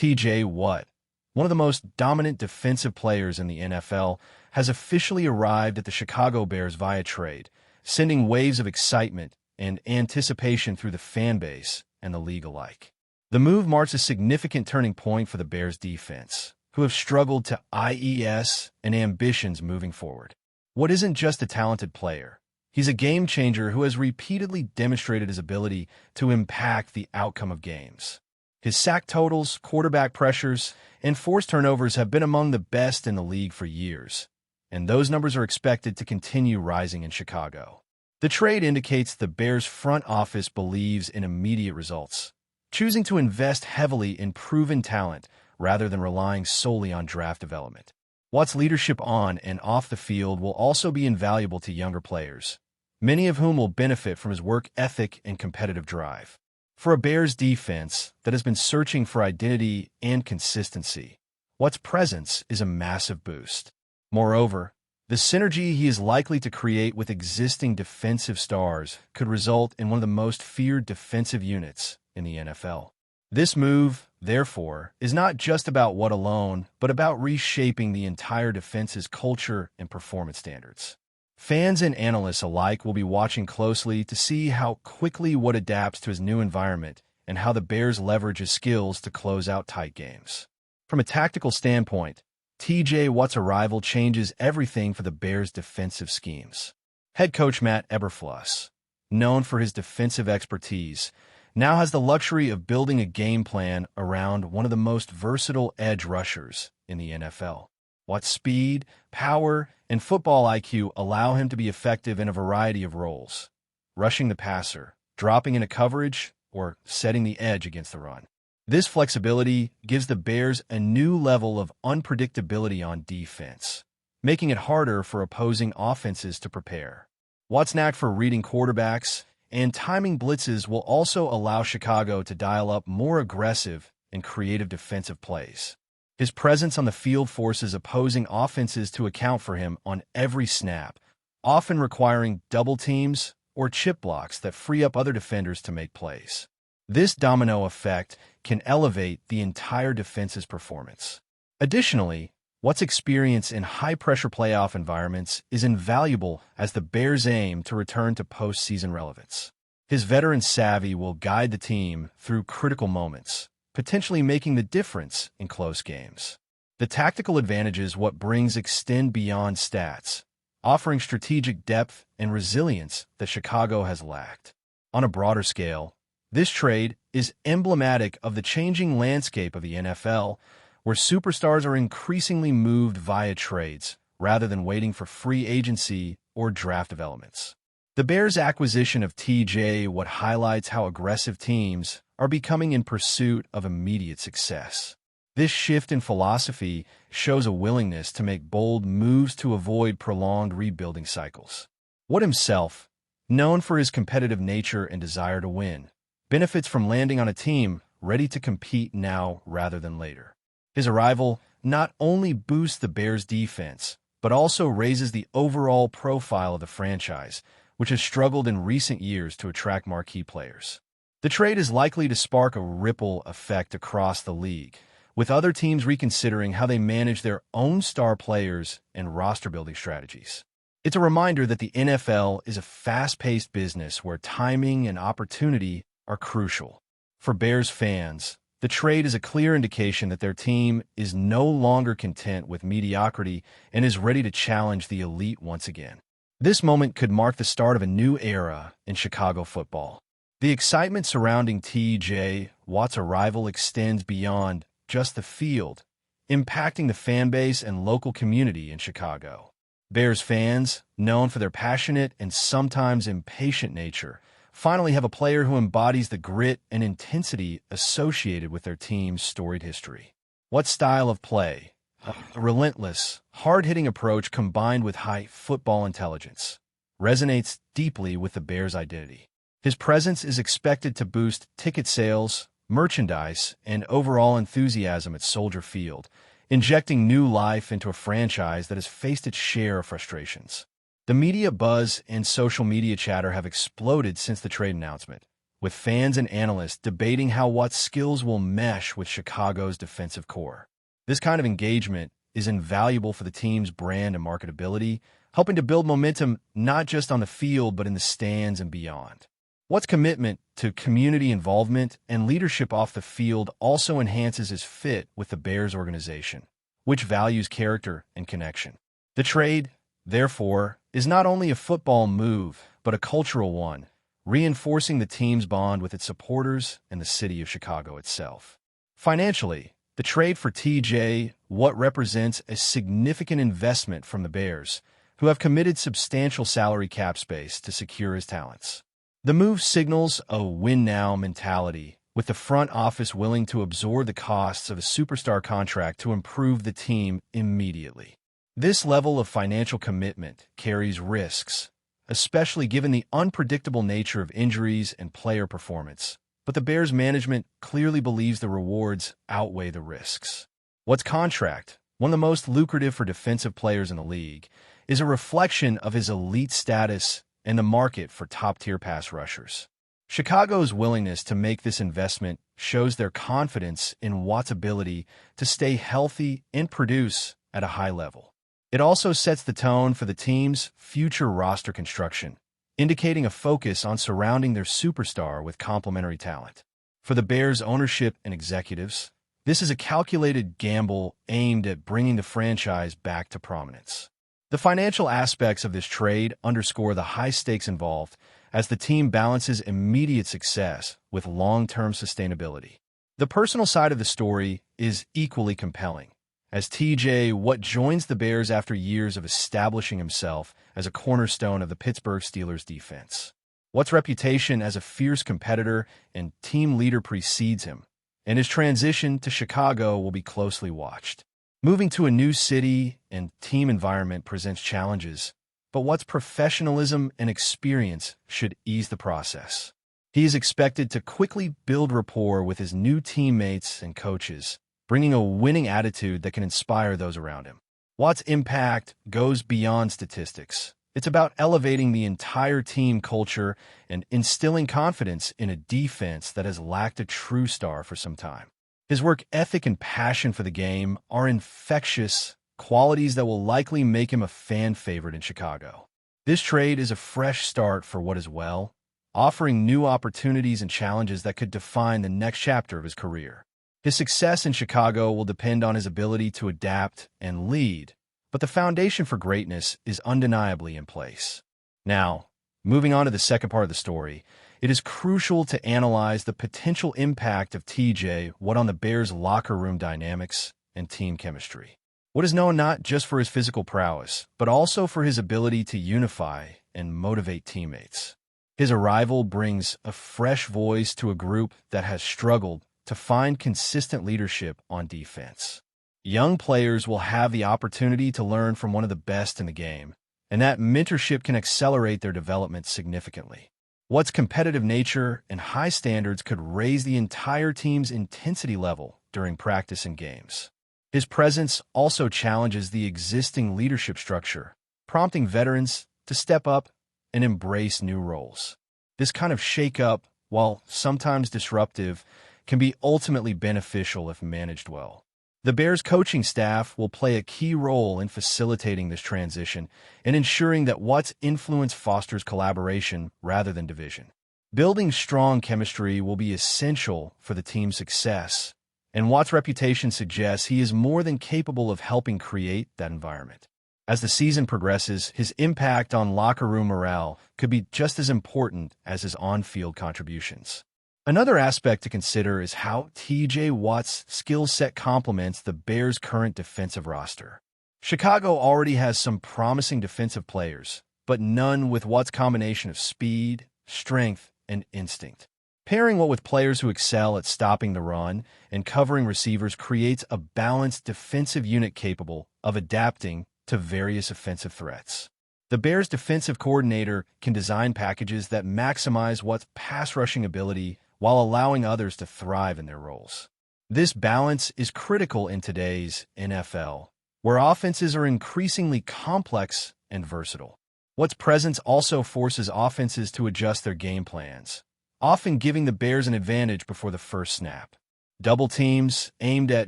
T.J. Watt, one of the most dominant defensive players in the NFL, has officially arrived at the Chicago Bears via trade, sending waves of excitement and anticipation through the fan base and the league alike. The move marks a significant turning point for the Bears defense, who have struggled to IES and ambitions moving forward. Watt isn't just a talented player. He's a game changer who has repeatedly demonstrated his ability to impact the outcome of games. His sack totals, quarterback pressures, and forced turnovers have been among the best in the league for years, and those numbers are expected to continue rising in Chicago. The trade indicates the Bears' front office believes in immediate results, choosing to invest heavily in proven talent rather than relying solely on draft development. Watt's leadership on and off the field will also be invaluable to younger players, many of whom will benefit from his work ethic and competitive drive. For a Bears defense that has been searching for identity and consistency, Watt's presence is a massive boost. Moreover, the synergy he is likely to create with existing defensive stars could result in one of the most feared defensive units in the NFL. This move, therefore, is not just about Watt alone, but about reshaping the entire defense's culture and performance standards. Fans and analysts alike will be watching closely to see how quickly Watt adapts to his new environment and how the Bears leverage his skills to close out tight games. From a tactical standpoint, T.J. Watt's arrival changes everything for the Bears' defensive schemes. Head coach Matt Eberflus, known for his defensive expertise, now has the luxury of building a game plan around one of the most versatile edge rushers in the NFL. Watt's speed, power, and football IQ allow him to be effective in a variety of roles: rushing the passer, dropping into coverage, or setting the edge against the run. This flexibility gives the Bears a new level of unpredictability on defense, making it harder for opposing offenses to prepare. Watt's knack for reading quarterbacks and timing blitzes will also allow Chicago to dial up more aggressive and creative defensive plays. His presence on the field forces opposing offenses to account for him on every snap, often requiring double teams or chip blocks that free up other defenders to make plays. This domino effect can elevate the entire defense's performance. Additionally, Watt's experience in high-pressure playoff environments is invaluable as the Bears aim to return to postseason relevance. His veteran savvy will guide the team through critical moments, potentially making the difference in close games. The tactical advantages Watt brings extend beyond stats, offering strategic depth and resilience that Chicago has lacked. On a broader scale, this trade is emblematic of the changing landscape of the NFL, where superstars are increasingly moved via trades rather than waiting for free agency or draft developments. The Bears' acquisition of T.J. Watt highlights how aggressive teams are becoming in pursuit of immediate success. This shift in philosophy shows a willingness to make bold moves to avoid prolonged rebuilding cycles. Watt himself, known for his competitive nature and desire to win, benefits from landing on a team ready to compete now rather than later. His arrival not only boosts the Bears' defense, but also raises the overall profile of the franchise, which has struggled in recent years to attract marquee players. The trade is likely to spark a ripple effect across the league, with other teams reconsidering how they manage their own star players and roster-building strategies. It's a reminder that the NFL is a fast-paced business where timing and opportunity are crucial. For Bears fans, the trade is a clear indication that their team is no longer content with mediocrity and is ready to challenge the elite once again. This moment could mark the start of a new era in Chicago football. The excitement surrounding T.J. Watt's arrival extends beyond just the field, impacting the fan base and local community in Chicago. Bears fans, known for their passionate and sometimes impatient nature, finally have a player who embodies the grit and intensity associated with their team's storied history. Watt's style of play, a relentless, hard-hitting approach combined with high football intelligence, resonates deeply with the Bears' identity. His presence is expected to boost ticket sales, merchandise, and overall enthusiasm at Soldier Field, injecting new life into a franchise that has faced its share of frustrations. The media buzz and social media chatter have exploded since the trade announcement, with fans and analysts debating how Watt's skills will mesh with Chicago's defensive core. This kind of engagement is invaluable for the team's brand and marketability, helping to build momentum not just on the field but in the stands and beyond. Watt's commitment to community involvement and leadership off the field also enhances his fit with the Bears organization, which values character and connection. The trade, therefore, is not only a football move, but a cultural one, reinforcing the team's bond with its supporters and the city of Chicago itself. Financially, the trade for T.J. Watt represents a significant investment from the Bears, who have committed substantial salary cap space to secure his talents. The move signals a win-now mentality, with the front office willing to absorb the costs of a superstar contract to improve the team immediately. This level of financial commitment carries risks, especially given the unpredictable nature of injuries and player performance, but the Bears management clearly believes the rewards outweigh the risks. Watt's contract, one of the most lucrative for defensive players in the league, is a reflection of his elite status and the market for top-tier pass rushers. Chicago's willingness to make this investment shows their confidence in Watt's ability to stay healthy and produce at a high level. It also sets the tone for the team's future roster construction, indicating a focus on surrounding their superstar with complementary talent. For the Bears' ownership and executives, this is a calculated gamble aimed at bringing the franchise back to prominence. The financial aspects of this trade underscore the high stakes involved as the team balances immediate success with long-term sustainability. The personal side of the story is equally compelling, as T.J. Watt joins the Bears after years of establishing himself as a cornerstone of the Pittsburgh Steelers defense. Watt's reputation as a fierce competitor and team leader precedes him, and his transition to Chicago will be closely watched. Moving to a new city and team environment presents challenges, but Watt's professionalism and experience should ease the process. He is expected to quickly build rapport with his new teammates and coaches, bringing a winning attitude that can inspire those around him. Watt's impact goes beyond statistics. It's about elevating the entire team culture and instilling confidence in a defense that has lacked a true star for some time. His work ethic and passion for the game are infectious, qualities that will likely make him a fan favorite in Chicago. This trade is a fresh start for Watt as well, offering new opportunities and challenges that could define the next chapter of his career. His success in Chicago will depend on his ability to adapt and lead, but the foundation for greatness is undeniably in place. Now, moving on to the second part of the story, it is crucial to analyze the potential impact of T.J. Watt on the Bears' locker room dynamics and team chemistry. Watt is known not just for his physical prowess, but also for his ability to unify and motivate teammates. His arrival brings a fresh voice to a group that has struggled to find consistent leadership on defense. Young players will have the opportunity to learn from one of the best in the game, and that mentorship can accelerate their development significantly. Watt's competitive nature and high standards could raise the entire team's intensity level during practice and games. His presence also challenges the existing leadership structure, prompting veterans to step up and embrace new roles. This kind of shake-up, while sometimes disruptive, can be ultimately beneficial if managed well. The Bears' coaching staff will play a key role in facilitating this transition and ensuring that Watt's influence fosters collaboration rather than division. Building strong chemistry will be essential for the team's success, and Watt's reputation suggests he is more than capable of helping create that environment. As the season progresses, his impact on locker room morale could be just as important as his on-field contributions. Another aspect to consider is how T.J. Watt's skill set complements the Bears' current defensive roster. Chicago already has some promising defensive players, but none with Watt's combination of speed, strength, and instinct. Pairing Watt with players who excel at stopping the run and covering receivers creates a balanced defensive unit capable of adapting to various offensive threats. The Bears' defensive coordinator can design packages that maximize Watt's pass rushing ability while allowing others to thrive in their roles. This balance is critical in today's NFL, where offenses are increasingly complex and versatile. Watt's presence also forces offenses to adjust their game plans, often giving the Bears an advantage before the first snap. Double teams aimed at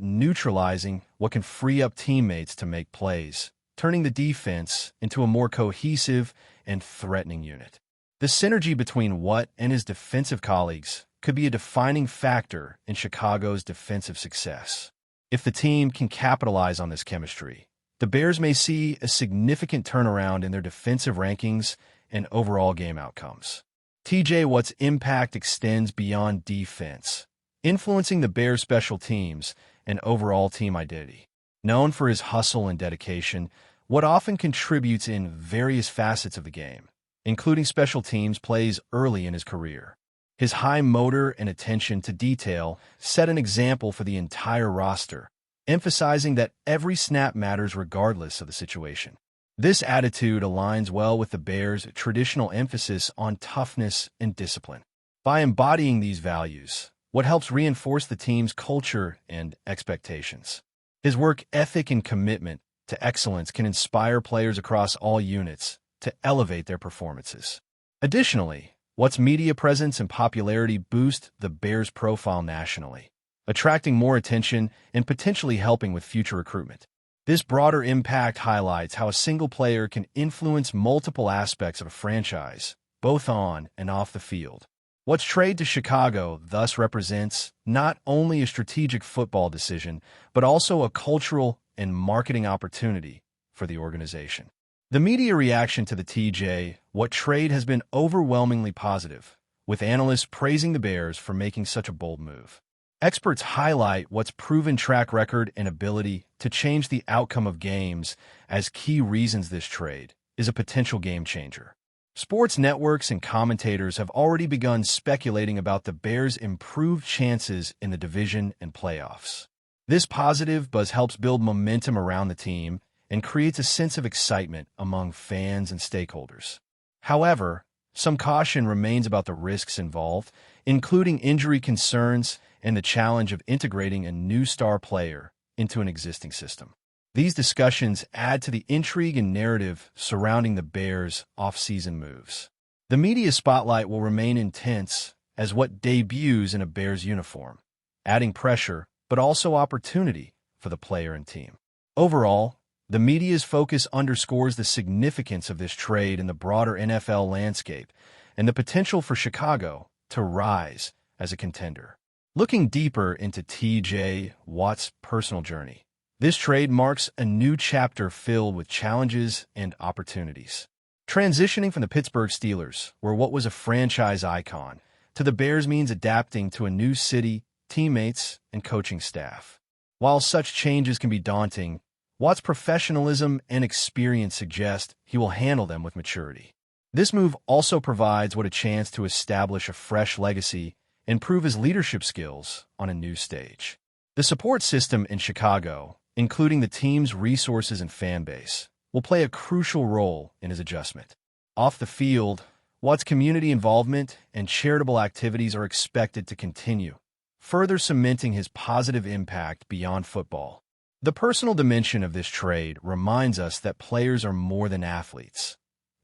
neutralizing what can free up teammates to make plays, turning the defense into a more cohesive and threatening unit. The synergy between Watt and his defensive colleagues could be a defining factor in Chicago's defensive success. If the team can capitalize on this chemistry, the Bears may see a significant turnaround in their defensive rankings and overall game outcomes. T.J. Watt's impact extends beyond defense, influencing the Bears' special teams and overall team identity. Known for his hustle and dedication, Watt often contributes in various facets of the game, including special teams plays early in his career. His high motor and attention to detail set an example for the entire roster, emphasizing that every snap matters regardless of the situation. This attitude aligns well with the Bears' traditional emphasis on toughness and discipline. By embodying these values, Watt helps reinforce the team's culture and expectations. His work ethic and commitment to excellence can inspire players across all units to elevate their performances. Additionally, Watt's media presence and popularity boost the Bears' profile nationally, attracting more attention and potentially helping with future recruitment. This broader impact highlights how a single player can influence multiple aspects of a franchise, both on and off the field. Watt's trade to Chicago thus represents not only a strategic football decision, but also a cultural and marketing opportunity for the organization. The media reaction to the T.J. Watt trade has been overwhelmingly positive, with analysts praising the Bears for making such a bold move. Experts highlight Watt's proven track record and ability to change the outcome of games as key reasons this trade is a potential game changer. Sports networks and commentators have already begun speculating about the Bears' improved chances in the division and playoffs. This positive buzz helps build momentum around the team and creates a sense of excitement among fans and stakeholders. However, some caution remains about the risks involved, including injury concerns and the challenge of integrating a new star player into an existing system. These discussions add to the intrigue and narrative surrounding the Bears' off-season moves. The media spotlight will remain intense as Watt debuts in a Bears uniform, adding pressure but also opportunity for the player and team. Overall, the media's focus underscores the significance of this trade in the broader NFL landscape and the potential for Chicago to rise as a contender. Looking deeper into T.J. Watt's personal journey, this trade marks a new chapter filled with challenges and opportunities. Transitioning from the Pittsburgh Steelers, where Watt was a franchise icon, to the Bears means adapting to a new city, teammates, and coaching staff. While such changes can be daunting, Watt's professionalism and experience suggest he will handle them with maturity. This move also provides Watt a chance to establish a fresh legacy and prove his leadership skills on a new stage. The support system in Chicago, including the team's resources and fan base, will play a crucial role in his adjustment. Off the field, Watt's community involvement and charitable activities are expected to continue, further cementing his positive impact beyond football. The personal dimension of this trade reminds us that players are more than athletes.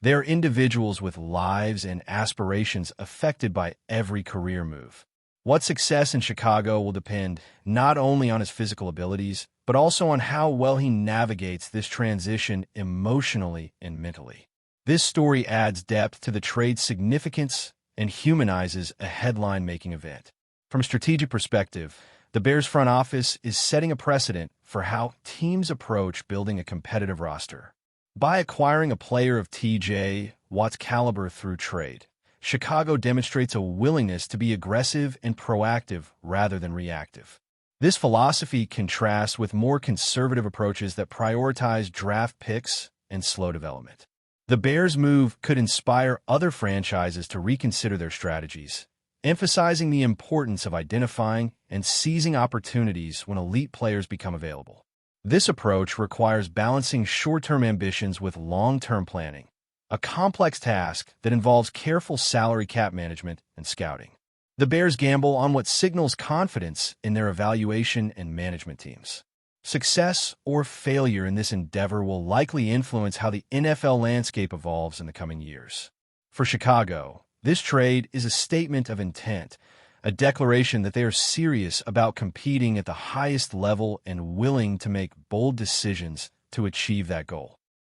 They are individuals with lives and aspirations affected by every career move. Watt's success in Chicago will depend not only on his physical abilities, but also on how well he navigates this transition emotionally and mentally. This story adds depth to the trade's significance and humanizes a headline-making event. From a strategic perspective, the Bears front office is setting a precedent for how teams approach building a competitive roster. By acquiring a player of T.J. Watt's caliber through trade, Chicago demonstrates a willingness to be aggressive and proactive rather than reactive. This philosophy contrasts with more conservative approaches that prioritize draft picks and slow development. The Bears' move could inspire other franchises to reconsider their strategies, emphasizing the importance of identifying and seizing opportunities when elite players become available. This approach requires balancing short-term ambitions with long-term planning, a complex task that involves careful salary cap management and scouting. The Bears gamble on what signals confidence in their evaluation and management teams. Success or failure in this endeavor will likely influence how the NFL landscape evolves in the coming years. For Chicago, This trade is a statement of intent, a declaration that they are serious about competing at the highest level and willing to make bold decisions to achieve that goal.